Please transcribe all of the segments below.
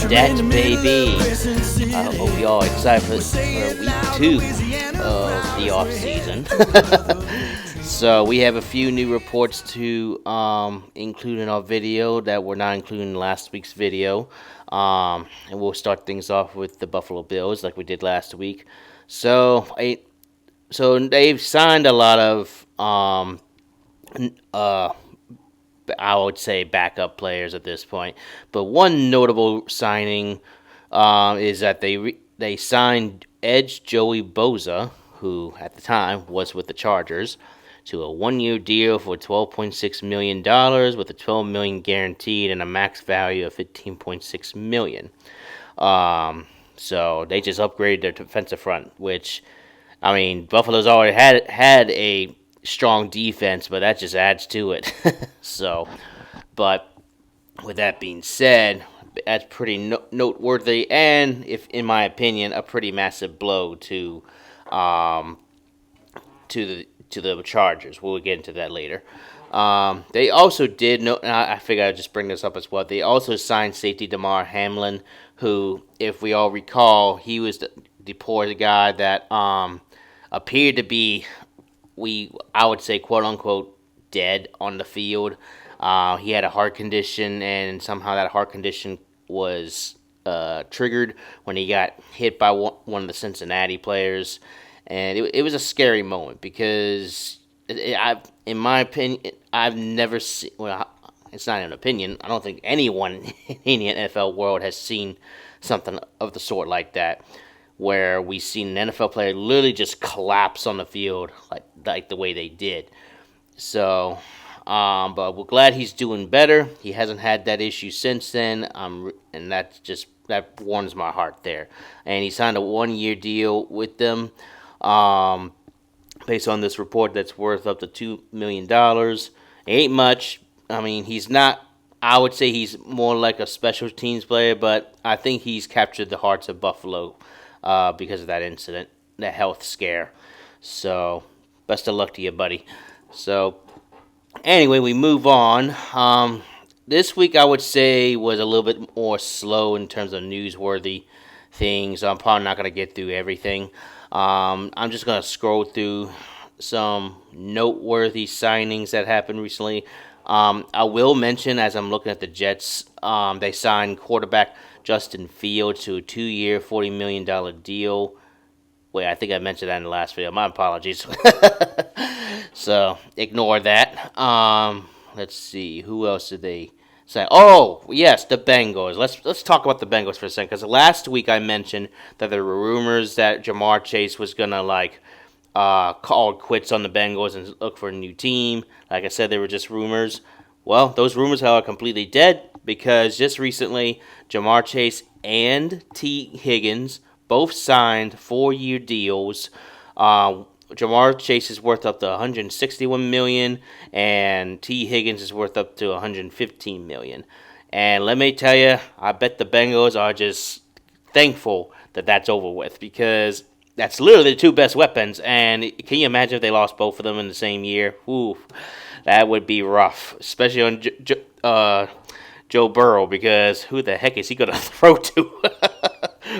Stats, baby. I hope y'all excited for week 2 of the off season. So we have a few new reports to include in our video that were not included in last week's video. And we'll start things off with the Buffalo Bills like we did last week. So they've signed a lot of I would say backup players at this point. But one notable signing is that they signed Edge Joey Bosa, who at the time was with the Chargers, to a 1-year deal for $12.6 million with a $12 million guaranteed and a max value of $15.6 million. So they just upgraded their defensive front, which, I mean, Buffalo's already had a strong defense, but that just adds to it. But with that being said, that's pretty noteworthy, and, if in my opinion, a pretty massive blow to the Chargers. We'll get into that later. They also did I figured I'd just bring this up as well. They also signed safety Damar Hamlin, who, if we all recall, he was the poor guy that appeared to be, I would say, quote unquote, dead on the field. He had a heart condition, and somehow that heart condition was triggered when he got hit by one of the Cincinnati players. And it was a scary moment because, in my opinion, I've never seen. Well, it's not an opinion. I don't think anyone in the NFL world has seen something of the sort like that, where we've seen an NFL player literally just collapse on the field like the way they did. So, but we're glad he's doing better. He hasn't had that issue since then, and that warms my heart there. And he signed a 1-year deal with them, based on this report, that's worth up to $2 million. It ain't much. I mean, he's not. I would say he's more like a special teams player, but I think he's captured the hearts of Buffalo because of that incident, that health scare. So, best of luck to you, buddy. So, anyway, we move on. This week, I would say, was a little bit more slow in terms of newsworthy things. I'm probably not going to get through everything. I'm just going to scroll through some noteworthy signings that happened recently. I will mention, as I'm looking at the Jets, they signed quarterback Justin Fields to a 2-year, $40 million deal. Wait, I think I mentioned that in the last video. My apologies. So, ignore that. Let's see. Who else did they sign? Oh, yes, the Bengals. Let's talk about the Bengals for a second. Because last week I mentioned that there were rumors that Jamar Chase was going to, call quits on the Bengals and look for a new team. Like I said, they were just rumors. Well, those rumors are completely dead, because just recently, Jamar Chase and T. Higgins both signed 4-year deals. Jamar Chase is worth up to $161 million, and T. Higgins is worth up to $115 million. And let me tell you, I bet the Bengals are just thankful that that's over with, because that's literally the two best weapons. And can you imagine if they lost both of them in the same year? Ooh, that would be rough, especially on Joe Burrow, because who the heck is he going to throw to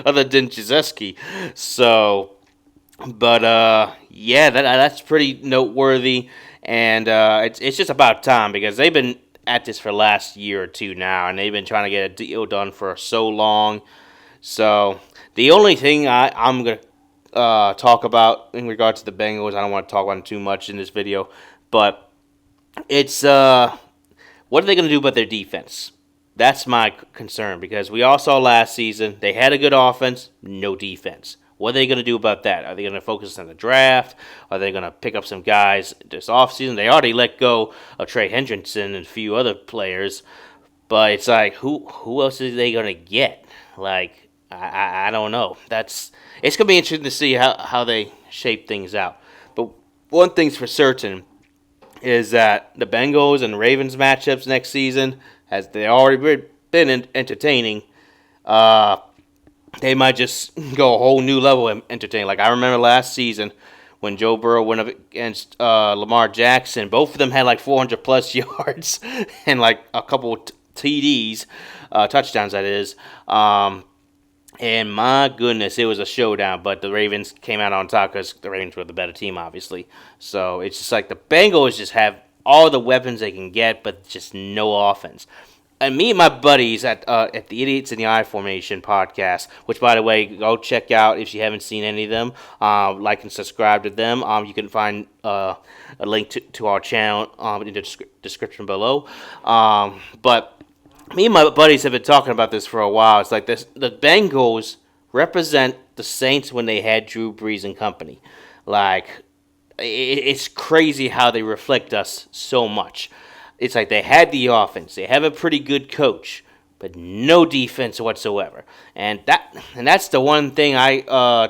other than Jazeski? So, but yeah, that's pretty noteworthy, and it's just about time, because they've been at this for the last year or two now, and they've been trying to get a deal done for so long. So the only thing I'm going to talk about in regards to the Bengals, I don't want to talk about it too much in this video, but it's what are they going to do about their defense? That's my concern, because we all saw last season they had a good offense, no defense. What are they going to do about that? Are they going to focus on the draft? Are they going to pick up some guys this offseason? They already let go of Trey Hendrickson and a few other players, but it's like, who else are they going to get? Like, I don't know. It's going to be interesting to see how they shape things out. But one thing's for certain is that the Bengals and Ravens matchups next season, as they already been entertaining, they might just go a whole new level of entertaining. Like, I remember last season when Joe Burrow went up against Lamar Jackson. Both of them had like 400-plus yards and like a couple TDs, touchdowns that is. And my goodness, it was a showdown. But the Ravens came out on top because the Ravens were the better team, obviously. So it's just like the Bengals just have all the weapons they can get, but just no offense. And me and my buddies at the Idiots in the I Formation podcast, which, by the way, go check out if you haven't seen any of them. Like and subscribe to them. You can find a link to our channel in the description below. But me and my buddies have been talking about this for a while. It's like this: the Bengals represent the Saints when they had Drew Brees and company. Like, it's crazy how they reflect us so much. It's like they had the offense. They have a pretty good coach, but no defense whatsoever. And that's the one thing I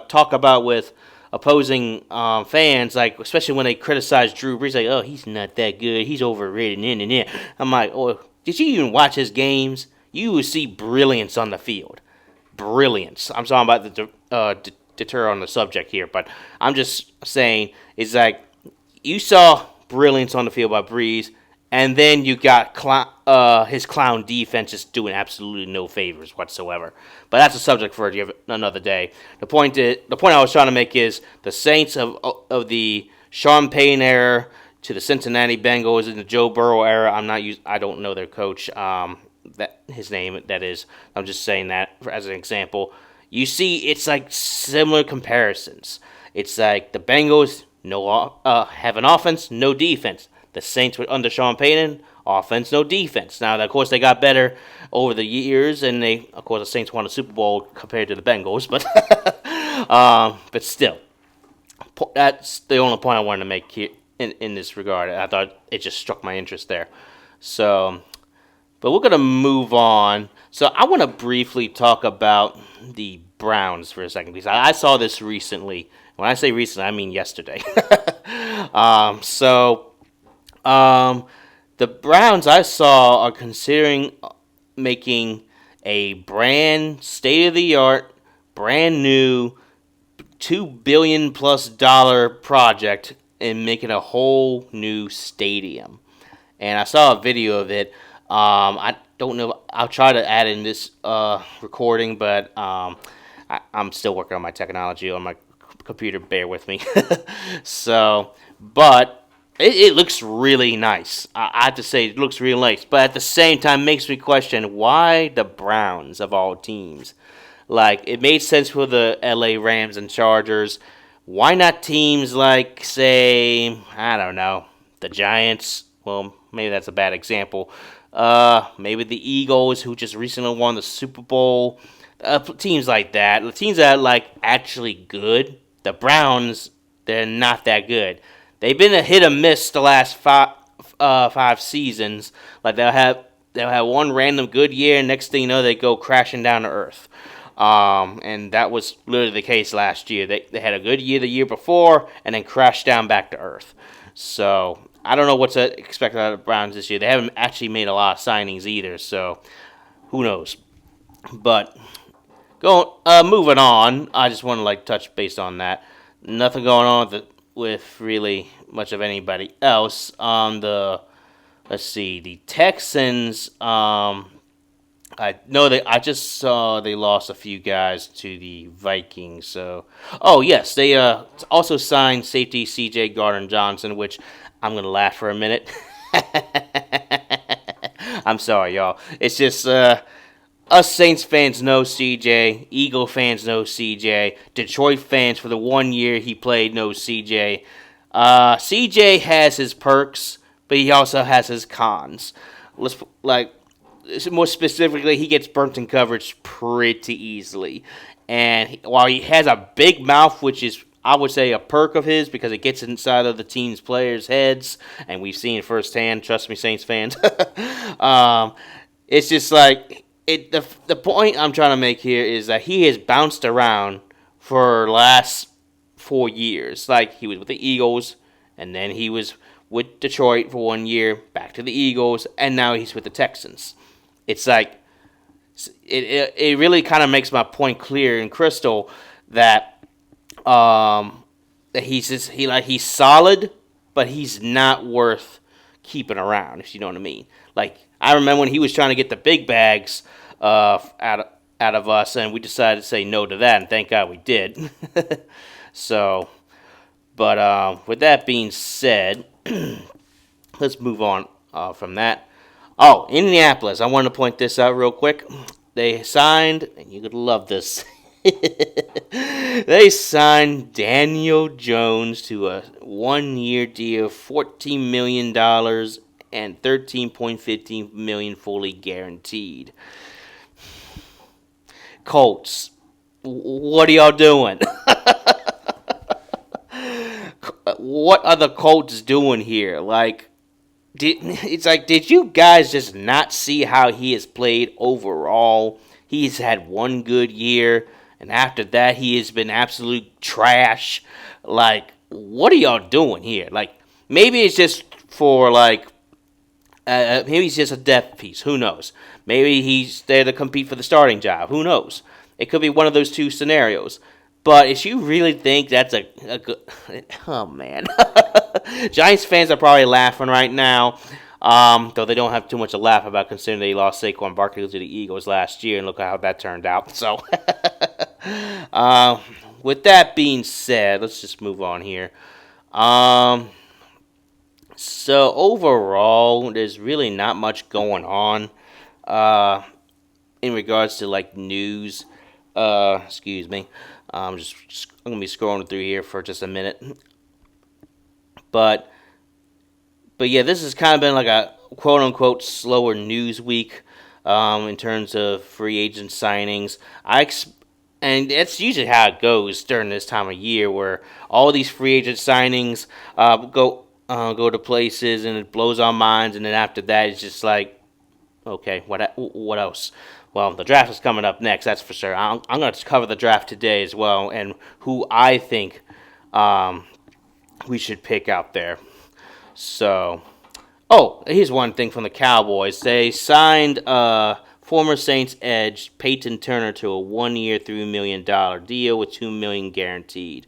talk about with opposing fans, like especially when they criticize Drew Brees, like, oh, he's not that good. He's overrated. I'm like, oh, did you even watch his games? You will see brilliance on the field. Brilliance. I'm talking about the deter on the subject here, but I'm just saying, it's like you saw brilliance on the field by Brees. And then you got his clown defense just doing absolutely no favors whatsoever. But that's a subject for another day. The point I was trying to make is the Saints of the Sean Payton era to the Cincinnati Bengals in the Joe Burrow era. I don't know their coach. His name that is. I'm just saying that as an example. You see, it's like similar comparisons. It's like the Bengals have an offense, no defense. The Saints were under Sean Payton, offense, no defense. Now, of course, they got better over the years, and the Saints won a Super Bowl compared to the Bengals, but still, that's the only point I wanted to make here in this regard. I thought it just struck my interest there. So, but we're gonna move on. So, I want to briefly talk about the Browns for a second because I saw this recently. When I say recently, I mean yesterday. The Browns I saw are considering making a brand state-of-the-art, brand new, $2 billion+ project and making a whole new stadium. And I saw a video of it. I don't know. I'll try to add in this recording, but I'm still working on my technology on my computer. Bear with me. But it looks really nice. I have to say, it looks really nice. But at the same time, makes me question, why the Browns of all teams? Like, it made sense for the LA Rams and Chargers. Why not teams like, say, I don't know, the Giants? Well, maybe that's a bad example. Maybe the Eagles, who just recently won the Super Bowl. Teams like that. The teams that are, like, actually good. The Browns, they're not that good. They've been a hit or miss the last five seasons. Like they'll have one random good year, and next thing you know, they go crashing down to earth. And that was literally the case last year. They had a good year the year before, and then crashed down back to earth. So I don't know what to expect out of the Browns this year. They haven't actually made a lot of signings either, so who knows? But moving on, I just want to touch base on that. Nothing going on with really much of anybody else. The Texans. I know I just saw they lost a few guys to the Vikings. So, oh yes, they also signed safety C.J. Gardner-Johnson, which I'm gonna laugh for a minute. I'm sorry, y'all. It's just us Saints fans know CJ. Eagle fans know CJ. Detroit fans, for the 1 year he played, know CJ. CJ has his perks, but he also has his cons. More specifically, he gets burnt in coverage pretty easily. And while he has a big mouth, which is, I would say, a perk of his because it gets inside of the team's players' heads, and we've seen it firsthand, trust me, Saints fans. It's just like... The point I'm trying to make here is that he has bounced around for the last 4 years. Like, he was with the Eagles, and then he was with Detroit for 1 year, back to the Eagles, and now he's with the Texans. It's like, it really kind of makes my point clear and crystal that he's solid, but he's not worth keeping around, if you know what I mean. Like, I remember when he was trying to get the big bags out of us, and we decided to say no to that, and thank God we did. So, but with that being said, let's move on from that. Oh, Indianapolis. I wanted to point this out real quick. They signed, and you're going to love this. They signed Daniel Jones to a 1-year deal, $14 million and $13.15 million fully guaranteed. Colts, what are y'all doing? What are the Colts doing here? Like, did you guys just not see how he has played overall? He's had one good year, and after that, he has been absolute trash. Like, what are y'all doing here? Like, maybe it's just for, like, maybe he's just a depth piece. Who knows? Maybe he's there to compete for the starting job. Who knows? It could be one of those two scenarios. But if you really think that's a good... Oh, man. Giants fans are probably laughing right now. Though they don't have too much to laugh about considering they lost Saquon Barkley to the Eagles last year, and look how that turned out. So, with that being said, let's just move on here. So overall, there's really not much going on in regards to like news. Excuse me. I'm gonna be scrolling through here for just a minute. But yeah, this has kind of been like a quote unquote slower news week in terms of free agent signings. And that's usually how it goes during this time of year, where all these free agent signings go to places, and it blows our minds. And then after that, it's just like, okay, what else? Well, the draft is coming up next, that's for sure. I'm going to cover the draft today as well, and who I think we should pick out there. So, here's one thing from the Cowboys. They signed former Saints edge Peyton Turner to a 1-year, $3 million deal with $2 million guaranteed.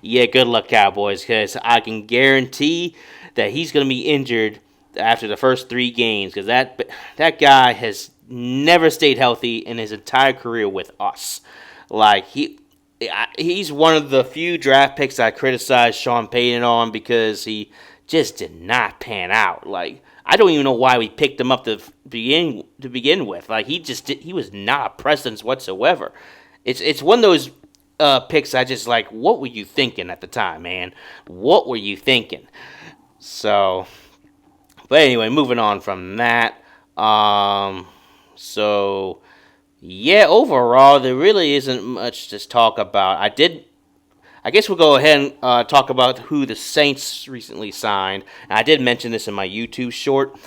Yeah, good luck, Cowboys, because I can guarantee that he's going to be injured after the first 3 games, because that guy has never stayed healthy in his entire career with us. Like, he's one of the few draft picks I criticized Sean Payton on because he just did not pan out. Like, I don't even know why we picked him up to begin with. Like, he was not a presence whatsoever. It's one of those picks I just like, what were you thinking at the time, man? What were you thinking? So, but anyway, moving on from that. So, yeah, overall, there really isn't much to talk about. I guess we'll go ahead and talk about who the Saints recently signed. And I did mention this in my YouTube short.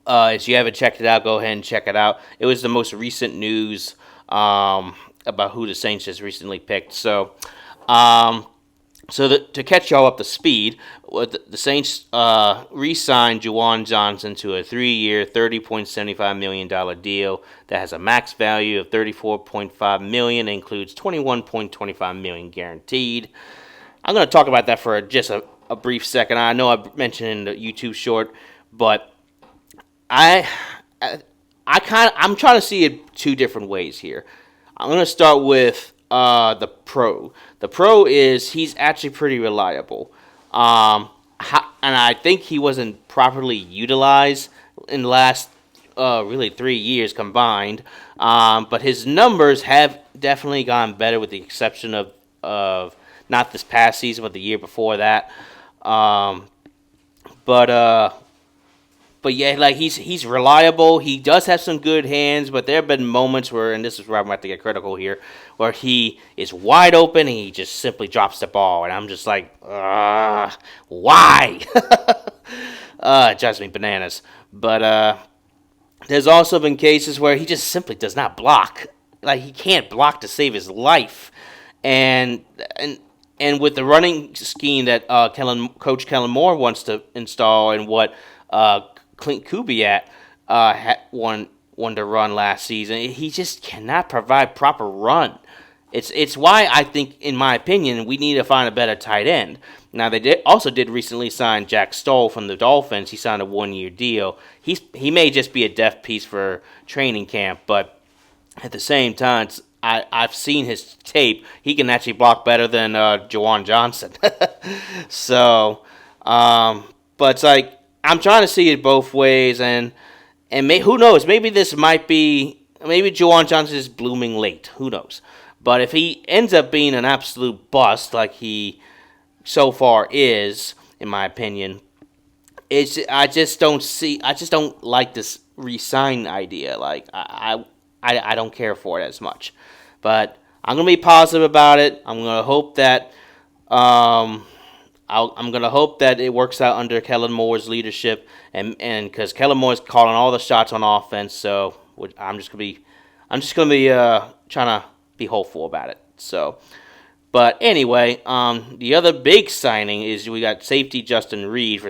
If you haven't checked it out, go ahead and check it out. It was the most recent news about who the Saints just recently picked. So, to catch y'all up to speed, the Saints re-signed Juwan Johnson to a 3-year, $30.75 million deal that has a max value of $34.5 million and includes $21.25 million guaranteed. I'm going to talk about that for just a brief second. I know I mentioned in the YouTube short, but I'm trying to see it 2 different ways here. I'm going to start with the pro. The pro is he's actually pretty reliable. And I think he wasn't properly utilized in the last really 3 years combined. But his numbers have definitely gotten better, with the exception of not this past season, but the year before that. But yeah, like he's reliable. He does have some good hands, but there have been moments where, and this is where I'm about to get critical here, where he is wide open and he just simply drops the ball, and I'm just like, why? It drives me bananas. But there's also been cases where he just simply does not block. Like, he can't block to save his life, and with the running scheme that Coach Kellen Moore wants to install, and what Clint Kubiak wanted to run last season, he just cannot provide proper run. It's why I think, in my opinion, we need to find a better tight end. Now they did recently sign Jack Stoll from the Dolphins. He signed a 1 year deal. He may just be a depth piece for training camp, but at the same time, I've seen his tape. He can actually block better than Jawan Johnson. So, but it's like I'm trying to see it both ways, and who knows? Maybe this might be maybe Jawan Johnson is blooming late. Who knows? But if he ends up being an absolute bust like he so far is, in my opinion, I just don't like this resign idea. Like I don't care for it as much. But I'm gonna be positive about it. I'm gonna hope that I'm gonna hope that it works out under Kellen Moore's leadership, and because Kellen Moore's calling all the shots on offense, so I'm just gonna be trying to be hopeful about it. So, but anyway, the other big signing is we got safety Justin Reed for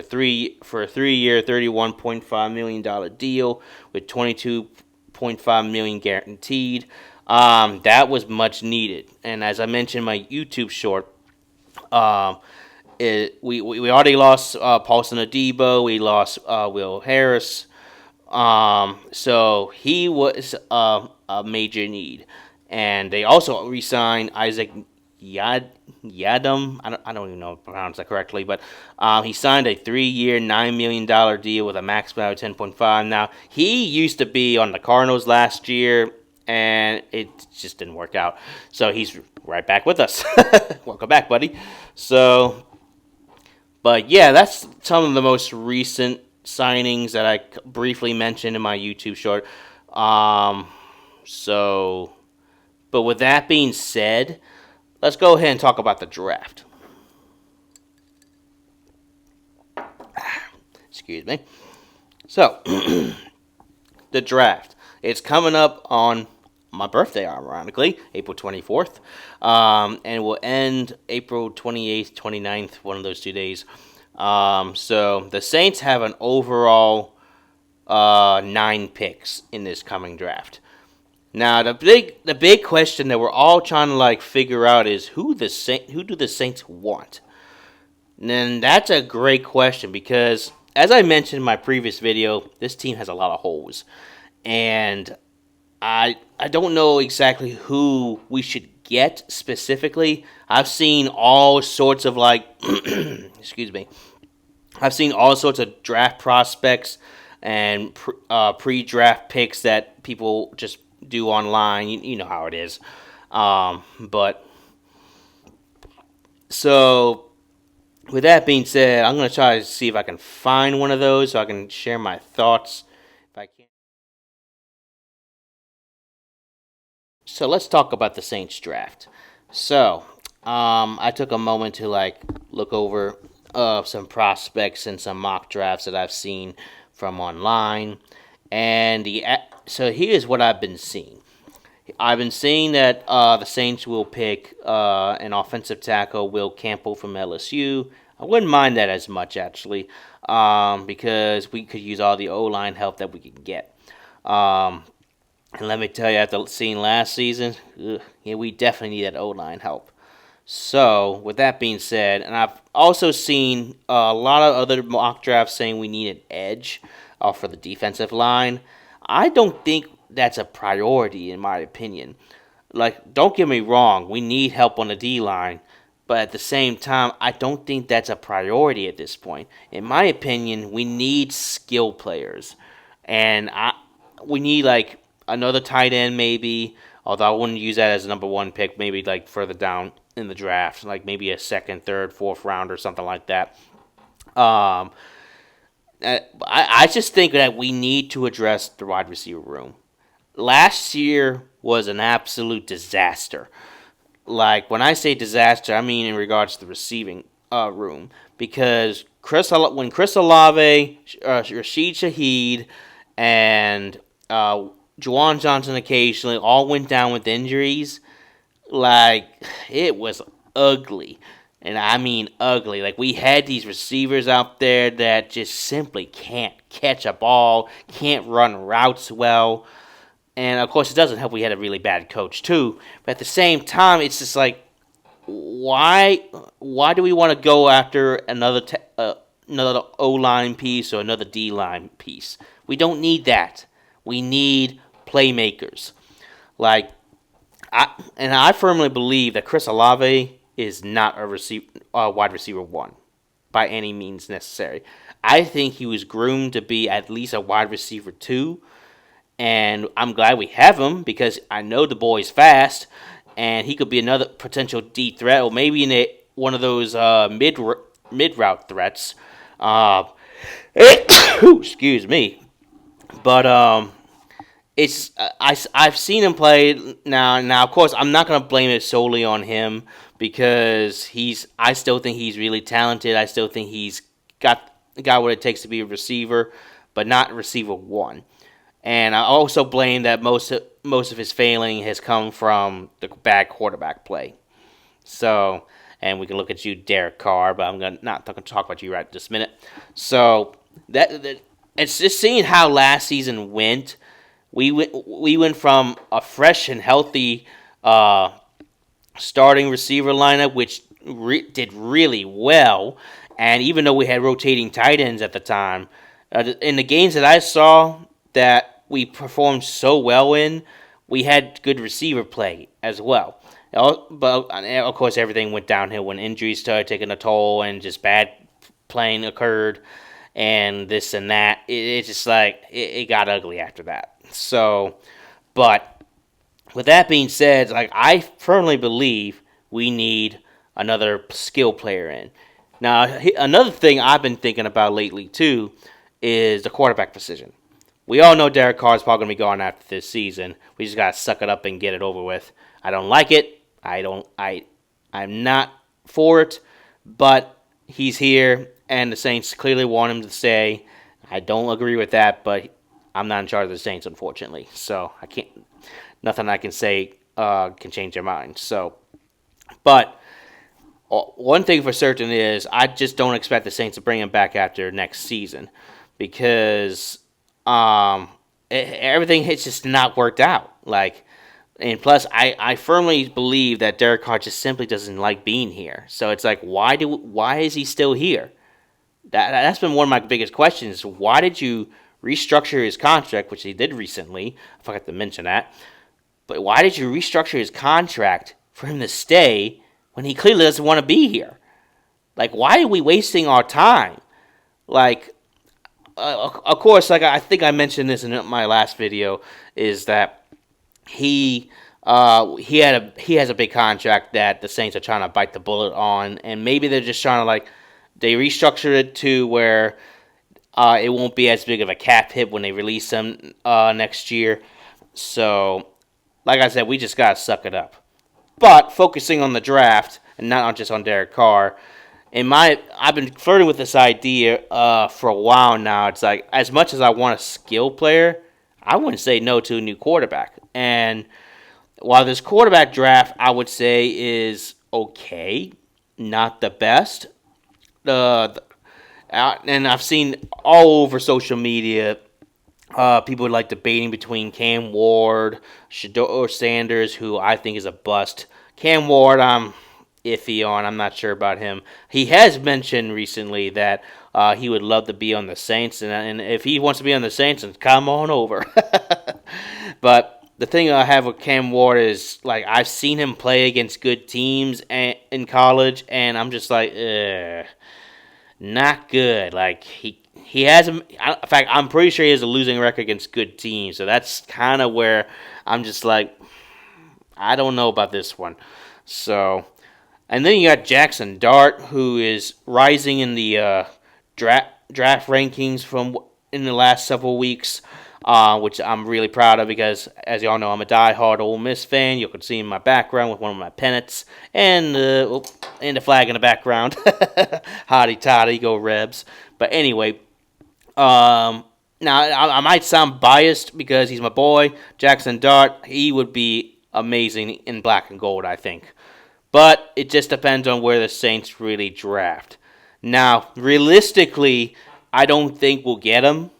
a 3 year, $31.5 million deal with $22.5 million guaranteed. That was much needed, and as I mentioned in my YouTube short, we already lost Paulson Adebo. We lost Will Harris. So he was a major need, and they also re-signed Isaac Yadam. I don't even know if I pronounced that correctly, but he signed a 3 year, $9 million deal with a max value of 10.5. Now he used to be on the Cardinals last year, and it just didn't work out. So he's right back with us. Welcome back, buddy. So, but yeah, that's some of the most recent signings that I briefly mentioned in my YouTube short. So, but with that being said, let's go ahead and talk about the draft. Excuse me. So, the draft. It's coming up on my birthday, ironically, April 24th, and will end April 28th, 29th, one of those 2 days. So the Saints have an overall 9 picks in this coming draft. Now the big question that we're all trying to like figure out is who do the Saints want? And that's a great question because as I mentioned in my previous video, this team has a lot of holes, and I don't know exactly who we should get specifically. I've seen all sorts of excuse me. I've seen all sorts of draft prospects and pre-draft picks that people just do online. You know how it is. But so with that being said, I'm going to try to see if I can find one of those so I can share my thoughts if I can. So let's talk about the Saints draft. So I took a moment to look over some prospects and some mock drafts that I've seen from online, and so here's what I've been seeing. I've been seeing that the Saints will pick an offensive tackle, Will Campbell from LSU. I wouldn't mind that as much actually, because we could use all the O-line help that we can get. And let me tell you, after seeing last season, we definitely need that O-line help. So, with that being said, and I've also seen a lot of other mock drafts saying we need an edge for the defensive line. I don't think that's a priority, in my opinion. Don't get me wrong, we need help on the D-line, but at the same time, I don't think that's a priority at this point. In my opinion, we need skill players, and we need another tight end maybe, although I wouldn't use that as a number 1 pick, maybe further down in the draft, maybe a second, third, fourth round or something like that. I just think that we need to address the wide receiver room. Last year was an absolute disaster. When I say disaster, I mean in regards to the receiving room, because when Chris Olave, Rashid Shaheed, and Juwan Johnson occasionally all went down with injuries. It was ugly. And I mean ugly. We had these receivers out there that just simply can't catch a ball, can't run routes well. And of course, it doesn't help we had a really bad coach too. But at the same time, it's just like, why do we want to go after another O line piece or another D line piece? We don't need that. We need playmakers. Like, I firmly believe that Chris Olave is not a wide receiver one by any means necessary. I think he was groomed to be at least a wide receiver two, and I'm glad we have him because I know the boy's fast, and he could be another potential D threat, or maybe one of those mid route threats. Excuse me, but it's I've seen him play now. Now, of course, I'm not gonna blame it solely on him because I still think he's really talented. I still think he's got what it takes to be a receiver, but not receiver one. And I also blame that most of his failing has come from the bad quarterback play. So, and we can look at you, Derek Carr, but I'm not going to talk about you right this minute. So that it's just seeing how last season went. We went from a fresh and healthy starting receiver lineup, which did really well, and even though we had rotating tight ends at the time, in the games that I saw that we performed so well in, we had good receiver play as well. But of course, everything went downhill when injuries started taking a toll and just bad playing occurred, and this and that. It's just like it got ugly after that. So, but with that being said, like I firmly believe we need another skill player in. Now, another thing I've been thinking about lately too is the quarterback position. We all know Derek Carr is probably going to be gone after this season. We just got to suck it up and get it over with. I don't like it. I'm not for it, but he's here, and the Saints clearly want him to stay. I don't agree with that, but I'm not in charge of the Saints, unfortunately. So nothing I can say can change their mind. So, but one thing for certain is I just don't expect the Saints to bring him back after next season because everything has just not worked out. And plus, I firmly believe that Derek Carr just simply doesn't like being here. So it's like, why is he still here? That's been one of my biggest questions. Why did you restructure his contract, which he did recently? I forgot to mention that. But why did you restructure his contract for him to stay when he clearly doesn't want to be here? Like, why are we wasting our time? Like, of course, like I think I mentioned this in my last video, is that he has a big contract that the Saints are trying to bite the bullet on, and maybe they're just trying to they restructured it to where it won't be as big of a cap hit when they release him next year. So, like I said, we just gotta suck it up. But focusing on the draft and not just on Derek Carr, I've been flirting with this idea for a while now. It's like, as much as I want a skill player, I wouldn't say no to a new quarterback. And while this quarterback draft, I would say, is okay, not the best. And I've seen all over social media people debating between Cam Ward, Shedeur Sanders, who I think is a bust. Cam Ward, I'm iffy on. I'm not sure about him. He has mentioned recently that he would love to be on the Saints, and if he wants to be on the Saints, then come on over. But the thing I have with Cam Ward is, I've seen him play against good teams in college, and I'm just not good. He has, in fact, I'm pretty sure he has a losing record against good teams, so that's kind of where I'm just I don't know about this one. So, and then you got Jackson Dart, who is rising in the draft rankings in the last several weeks, which I'm really proud of because, as y'all know, I'm a diehard Ole Miss fan. You can see in my background with one of my pennants and the flag in the background. Hotty toddy, go Rebs. But anyway, now I might sound biased because he's my boy, Jackson Dart. He would be amazing in black and gold, I think. But it just depends on where the Saints really draft. Now, realistically, I don't think we'll get him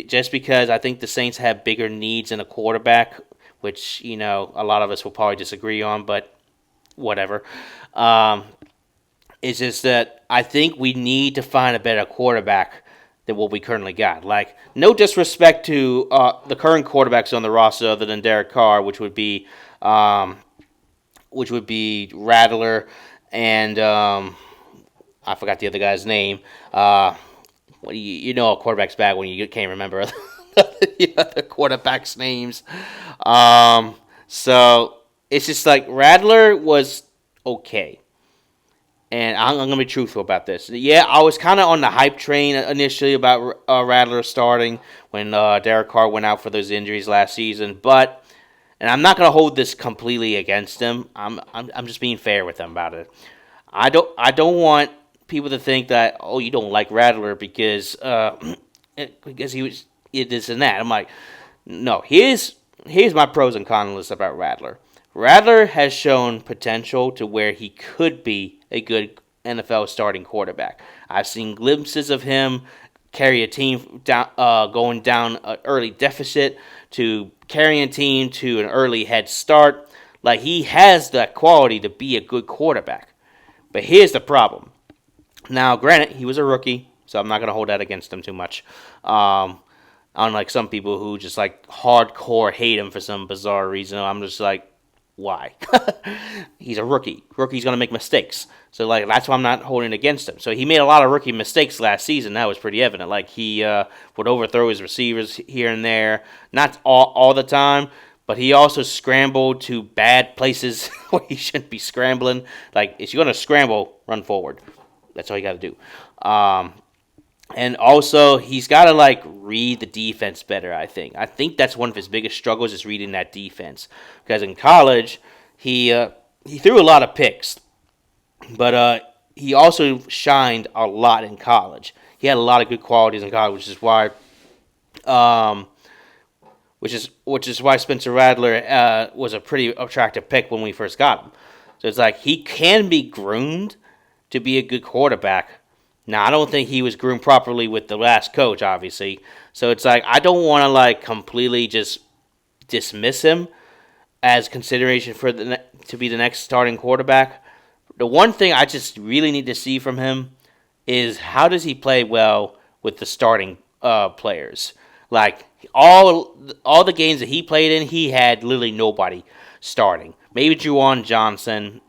just because I think the Saints have bigger needs in a quarterback, which, a lot of us will probably disagree on, but whatever. It's just that I think we need to find a better quarterback than what we currently got. Like, no disrespect to the current quarterbacks on the roster other than Derek Carr, which would be Rattler and I forgot the other guy's name. You know a quarterback's bad when you can't remember the other quarterbacks' names. So it's just like Rattler was okay. And I'm going to be truthful about this. Yeah, I was kind of on the hype train initially about Rattler starting when Derek Carr went out for those injuries last season. And I'm not going to hold this completely against him. I'm just being fair with him about it. I don't want people to think that, oh, you don't like Rattler because he was this and that. I'm like, no. Here's my pros and cons list about Rattler. Rattler has shown potential to where he could be a good NFL starting quarterback. I've seen glimpses of him carry a team down, going down an early deficit to carrying a team to an early head start. Like, he has that quality to be a good quarterback. But here's the problem. Now, granted, he was a rookie, so I'm not going to hold that against him too much. Unlike some people who just, like, hardcore hate him for some bizarre reason. I'm just like, why? He's a rookie. Rookie's going to make mistakes. So, like, that's why I'm not holding it against him. So, he made a lot of rookie mistakes last season. That was pretty evident. Like, he would overthrow his receivers here and there. Not all the time, but he also scrambled to bad places where he shouldn't be scrambling. Like, if you're going to scramble, run forward. That's all you got to do. And also, he's got to, like, read the defense better, I think. I think that's one of his biggest struggles is reading that defense. Because in college, he threw a lot of picks. But he also shined a lot in college. He had a lot of good qualities in college, which is why Spencer Rattler was a pretty attractive pick when we first got him. So it's like he can be groomed to be a good quarterback. Now, I don't think he was groomed properly with the last coach, obviously. So it's like I don't want to like completely just dismiss him as consideration for to be the next starting quarterback. The one thing I just really need to see from him is how does he play well with the starting players. Like all the games that he played in, he had literally nobody starting. Maybe Juwan Johnson.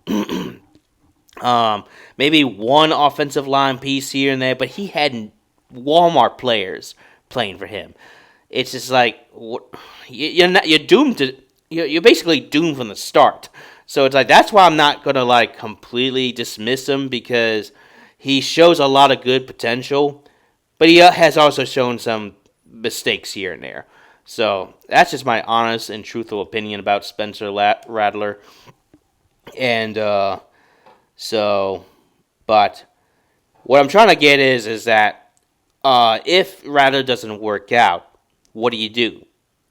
Maybe one offensive line piece here and there, but he had Walmart players playing for him. It's just like you're doomed to. You're basically doomed from the start. So it's like that's why I'm not gonna like completely dismiss him because he shows a lot of good potential, but he has also shown some mistakes here and there. So that's just my honest and truthful opinion about Spencer Rattler. And but what I'm trying to get is that if Rattler doesn't work out, what do?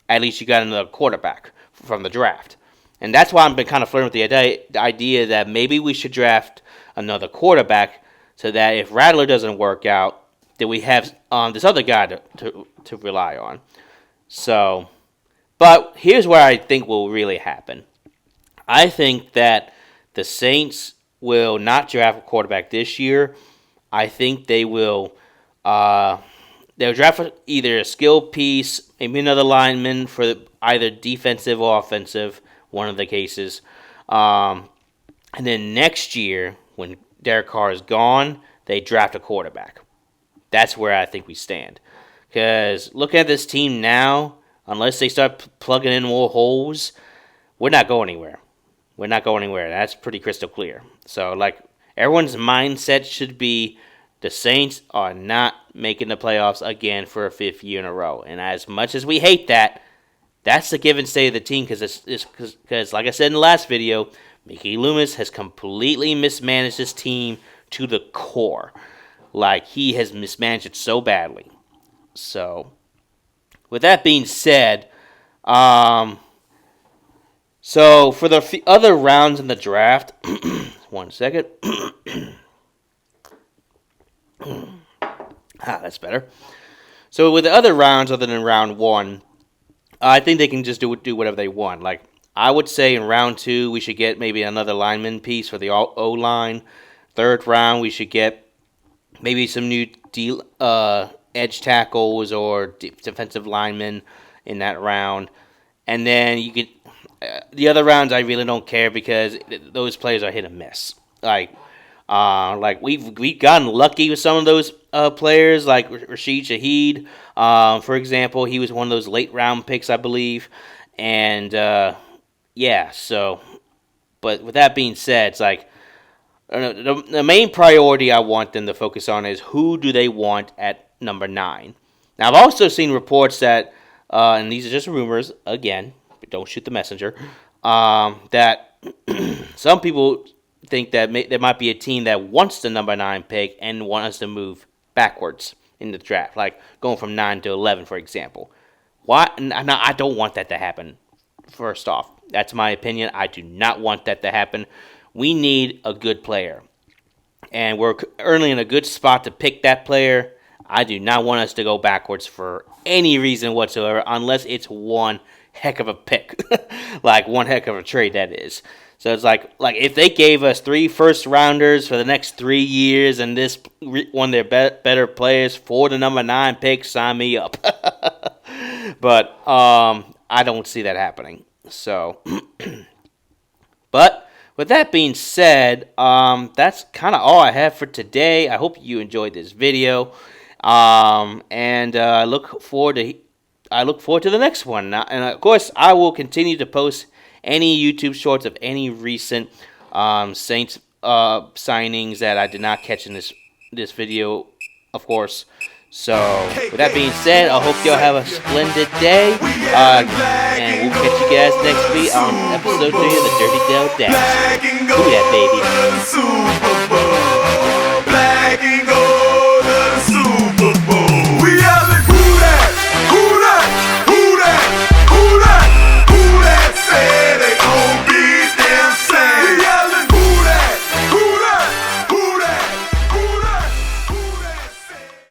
At least you got another quarterback from the draft. And that's why I've been kind of flirting with the idea that maybe we should draft another quarterback so that if Rattler doesn't work out, then we have this other guy to rely on. So, but here's where I think will really happen. I think that the Saints will not draft a quarterback this year. I think they will. They'll draft either a skill piece, maybe another lineman for either defensive or offensive, one of the cases. And then next year, when Derek Carr is gone, they draft a quarterback. That's where I think we stand. Because looking at this team now, unless they start plugging in more holes, we're not going anywhere. We're not going anywhere. That's pretty crystal clear. So, like, everyone's mindset should be the Saints are not making the playoffs again for a fifth year in a row. And as much as we hate that, that's the given state of the team because, like I said in the last video, Mickey Loomis has completely mismanaged this team to the core. Like, he has mismanaged it so badly. So, with that being said, so for the other rounds in the draft, one second. That's better. So with the other rounds other than round 1, I think they can just do whatever they want. Like, I would say in round 2 we should get maybe another lineman piece for the O line. Third round we should get maybe some new edge tackles or defensive linemen in that round. And then you could the other rounds I really don't care because those players are hit and miss. Like we've gotten lucky with some of those players, like Rashid Shaheed, for example. He was one of those late round picks, I believe, and yeah. So, but with that being said, it's like the main priority I want them to focus on is who do they want at number 9. Now, I've also seen reports that, and these are just rumors again. Don't shoot the messenger. That some people think that there might be a team that wants the number 9 pick and wants us to move backwards in the draft, like going from 9 to 11, for example. Why? I don't want that to happen. First off, that's my opinion. I do not want that to happen. We need a good player, and we're currently in a good spot to pick that player. I do not want us to go backwards for any reason whatsoever, unless it's one heck of a pick, like one heck of a trade, that is. So it's like if they gave us 3 first-rounders for the next 3 years and this one of their better players for the number 9 pick, sign me up. But I don't see that happening. So, but with that being said, that's kind of all I have for today. I hope you enjoyed this video, and I look forward to the next one. And of course, I will continue to post any YouTube shorts of any recent Saints signings that I did not catch in this video, of course. So, with that being said, I hope y'all have a splendid day, and we'll catch you guys next week on episode 3 of the Dirty Dell Dash. Do that, baby.